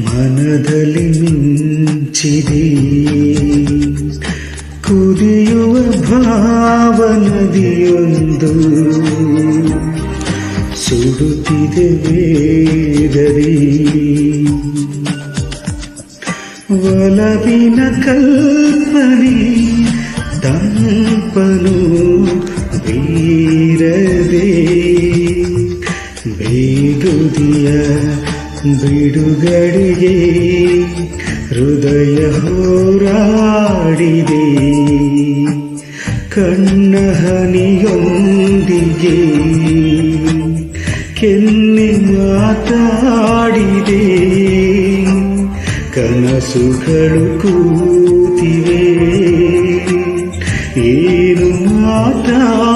ಮನದಲ್ಲಿ ಮಿಂಚಿದೆ ಕುದಿಯುವ ಭಾವನದಿಯೊಂದು ಸುಡುತ್ತಿದೆ ವೇಗದಿ ಒಲವಿನ ಕಲ್ಪನೆ ತಂಪನು ಬೀರದೆ ಬೇಗುದಿಯ ಬಿಡುಗಡೆಗೆ ಹೃದಯ ಹೋರಾಡಿದೆ ಕಣ್ಣ ಹನಿಯೊಂದಿಗೆ ಕೆನ್ನೆ ಮಾತಾಡಿದೆ ಕನಸುಗಳು ಕೂತಿವೆ ಏನು ಮಾತಾಡಿದೆ